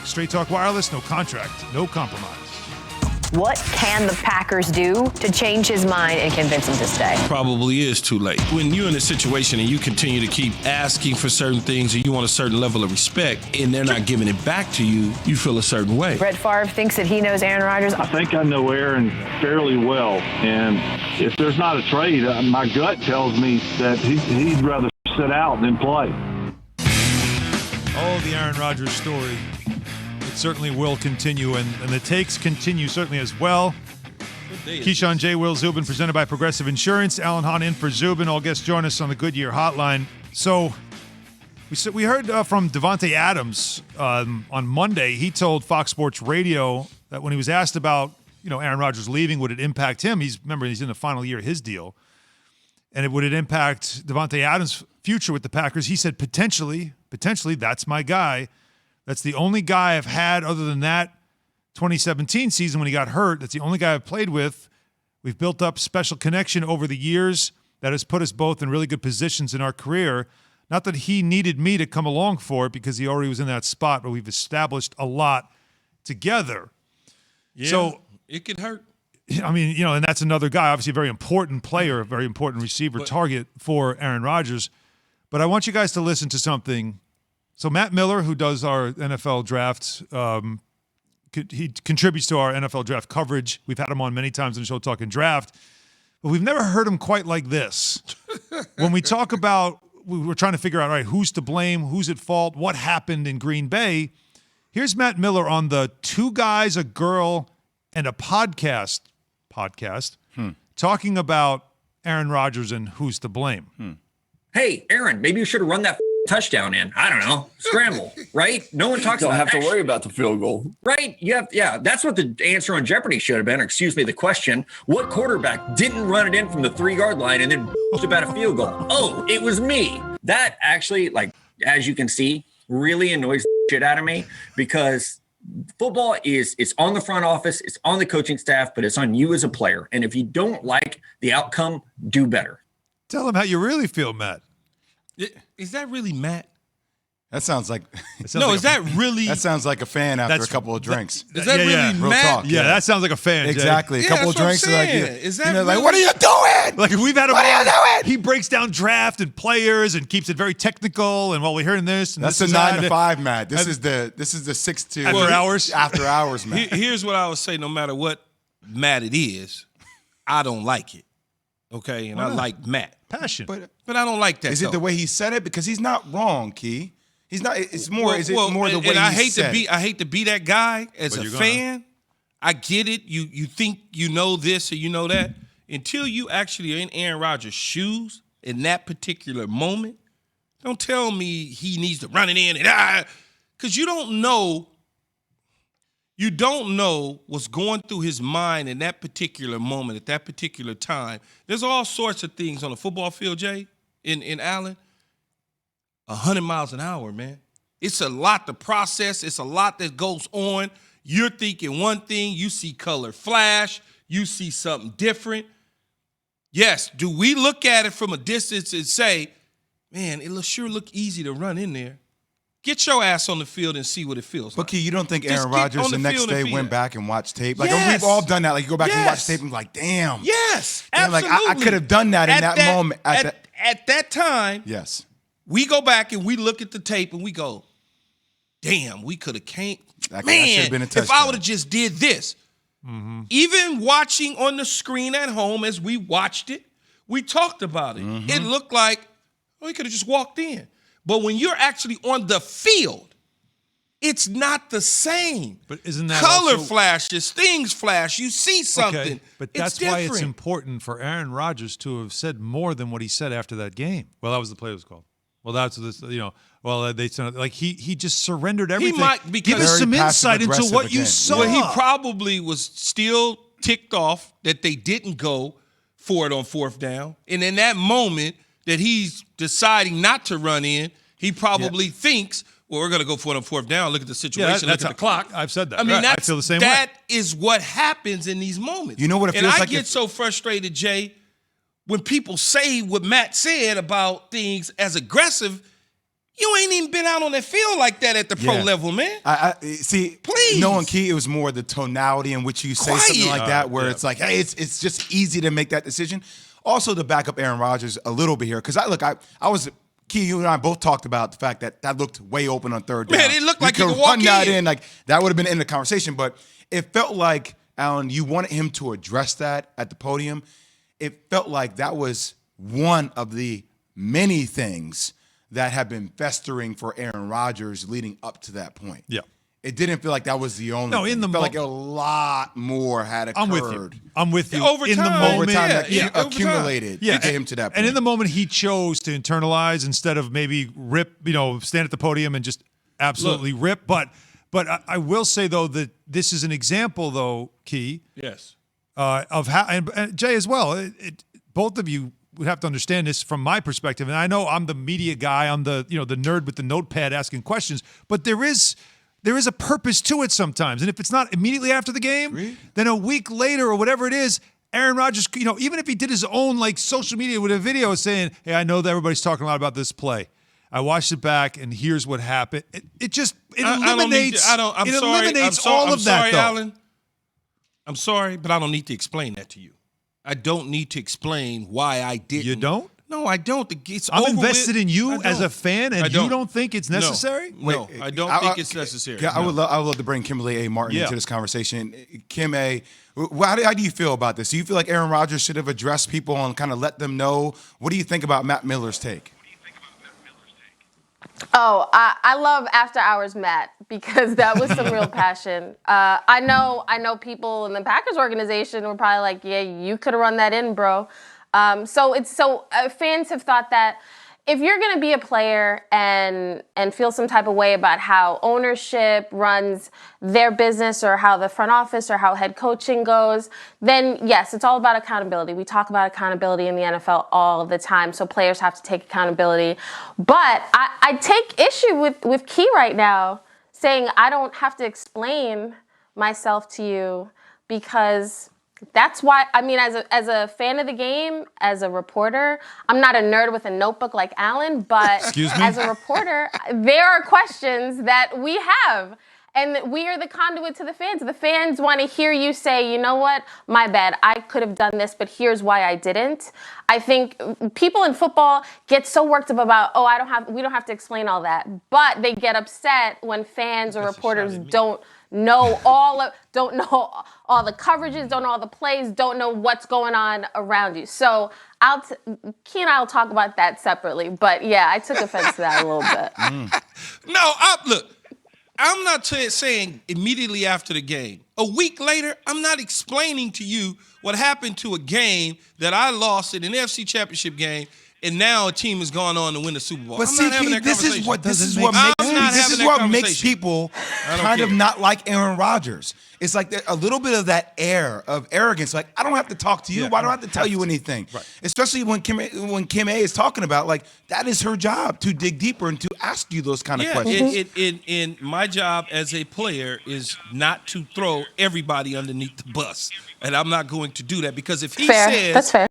Straight Talk Wireless, no contract, no compromise. What can the Packers do to change his mind and convince him to stay? Probably is too late. When you're in a situation and you continue to keep asking for certain things and you want a certain level of respect and they're not giving it back to you, you feel a certain way. Brett Favre thinks that he knows Aaron Rodgers. I think I know Aaron fairly well, and if there's not a trade, my gut tells me that he'd rather sit out than play. Oh, the Aaron Rodgers story. It certainly will continue, and the takes continue certainly as well. Keyshawn J. Will Zubin, presented by Progressive Insurance. Alan Hahn in for Zubin. All guests join us on the Goodyear Hotline. So we heard from Davante Adams on Monday. He told Fox Sports Radio that when he was asked about Aaron Rodgers leaving, would it impact him? He's in the final year of his deal, and would it impact Davante Adams' future with the Packers? He said potentially. That's my guy. That's the only guy I've had other than that 2017 season when he got hurt. That's the only guy I've played with. We've built up special connection over the years that has put us both in really good positions in our career. Not that he needed me to come along for it because he already was in that spot, but we've established a lot together. Yeah, so it could hurt. I mean, and that's another guy, obviously a very important player, a very important receiver target for Aaron Rodgers. But I want you guys to listen to something. So Matt Miller, who does our NFL draft, he contributes to our NFL draft coverage. We've had him on many times on the show talking draft, but we've never heard him quite like this. When we talk about, we're trying to figure out, all right, who's to blame, who's at fault, what happened in Green Bay. Here's Matt Miller on the Two Guys, a Girl, and a podcast talking about Aaron Rodgers and who's to blame. Hey, Aaron, maybe you should have run that touchdown in. I don't know. Scramble, right? No one talks about that. Don't have to worry about the field goal. Right? Yeah, that's what the answer on Jeopardy should have been. Excuse me, the question. What quarterback didn't run it in from the 3-yard line and then about a field goal? Oh, it was me. That actually, as you can see, really annoys the shit out of me because football it's on the front office, it's on the coaching staff, but it's on you as a player. And if you don't like the outcome, do better. Tell them how you really feel, Matt. Is that really Matt? That sounds like is that really? That sounds like a fan after a couple of drinks. Is that really Matt? Real talk. Yeah, that sounds like a fan. Exactly. Jay. A couple of drinks. Is that really? Like, what are you doing? Like we've had him. What are you doing? He breaks down draft and players and keeps it very technical. And while we're hearing this, and that's this the 9 to 5, Matt. This is the 6 to after hours, Matt. Here's what I would say: no matter what Matt it is, I don't like it. Okay, and I like Matt. Passion. But I don't like that. Is it the way he said it? Because he's not wrong, Key. He's not. It's more. Is it more the way he said it? I hate to be that guy as a fan. I get it. You think you know this or you know that until you actually are in Aaron Rodgers' shoes in that particular moment. Don't tell me he needs to run it in and because you don't know. You don't know what's going through his mind in that particular moment, at that particular time. There's all sorts of things on the football field, Jay, in Allen. 100 miles an hour, man. It's a lot to process. It's a lot that goes on. You're thinking one thing. You see color flash. You see something different. Yes, do we look at it from a distance and say, man, it sure look easy to run in there? Get your ass on the field and see what it feels like. But, Key, you don't think Aaron Rodgers the next day went back and watched tape? Like, yes. We've all done that. Like, you go back and watch tape and like, damn. Yes, damn, absolutely. Like, I could have done that in that moment. At that time, yes, we go back and we look at the tape and we go, damn, we could have came. That Man, have been a touchdown. If I would have just did this. Mm-hmm. Even watching on the screen at home as we watched it, we talked about it. Mm-hmm. It looked like, he could have just walked in. But when you're actually on the field, it's not the same. But isn't that color flashes, things flash, you see something. Okay, but that's why it's important for Aaron Rodgers to have said more than what he said after that game. Well, that was the play it was called. Well, that's this, they said like he just surrendered everything. He might give us some insight into what you saw. Well, he probably was still ticked off that they didn't go for it on 4th down. And in that moment that he's deciding not to run in, he probably thinks, well, we're going to go for it on 4th down. Look at the situation. Look at the clock. I've said that. I mean, I feel the same way. That is what happens in these moments. You know what it feels like? And I get so frustrated, Jay, when people say what Matt said about things as aggressive. You ain't even been out on that field like that at the pro level, man. I see. Please. Knowing Key, it was more the tonality in which you say something like that, where it's like, hey, it's just easy to make that decision. Also, to back up Aaron Rodgers a little bit here, because I was Key. You and I both talked about the fact that looked way open on third down. Man, it looked like you could run walk that in. Like that would have been in the conversation, but it felt like, Alan, you wanted him to address that at the podium. It felt like that was one of the many things that have been festering for Aaron Rodgers leading up to that point. Yeah. It didn't feel like that was the only thing. It felt like a lot more had occurred. I'm with you. Over in time, the moment, that accumulated to get him to that point. And in the moment, he chose to internalize instead of maybe rip, stand at the podium and just absolutely rip. But I will say, though, that this is an example, though, Key. Yes. Of how, and Jay as well, both of you would have to understand this from my perspective. And I know I'm the media guy, I'm the the nerd with the notepad asking questions, but there is a purpose to it sometimes. And if it's not immediately after the game, then a week later or whatever it is, Aaron Rodgers, even if he did his own social media with a video saying, hey, I know that everybody's talking a lot about this play. I watched it back, and here's what happened. It eliminates all of that, though. Alan. I'm sorry, but I don't need to explain that to you. I don't need to explain why I didn't. You don't? No, I don't. I'm invested in you as a fan, and you don't think it's necessary? No, I don't think it's necessary. I would love to bring Kimberly A. Martin into this conversation. Kim A., how do you feel about this? Do you feel like Aaron Rodgers should have addressed people and kind of let them know? What do you think about Matt Miller's take? Oh, I love After Hours Matt, because that was some real passion. I know people in the Packers organization were probably like, yeah, you could have run that in, bro. Fans have thought that if you're going to be a player and feel some type of way about how ownership runs their business or how the front office or how head coaching goes, then yes, it's all about accountability. We talk about accountability in the NFL all the time, so players have to take accountability. But I take issue with Key right now saying I don't have to explain myself to you, because that's why, as a fan of the game, as a reporter, I'm not a nerd with a notebook like Alan, but as a reporter, there are questions that we have. And we are the conduit to the fans. The fans want to hear you say, you know what, my bad, I could have done this, but here's why I didn't. I think people in football get so worked up about, we don't have to explain all that. But they get upset when fans or reporters don't know all the coverages, don't know all the plays, don't know what's going on around you. So Key and I will talk about that separately. But yeah, I took offense to that a little bit. No, look. I'm not saying immediately after the game. A week later, I'm not explaining to you what happened to a game that I lost in an NFC Championship game, and now a team has gone on to win the Super Bowl. But I'm not having that conversation. This is what makes people kind of not like Aaron Rodgers. It's like a little bit of that air of arrogance. Like, I don't have to talk to you. Why do I have to tell you anything? Right. Especially when Kim A is talking about, like, that is her job to dig deeper and to ask you those kind of questions. In my job as a player is not to throw everybody underneath the bus. And I'm not going to do that, because if he says, that's fair.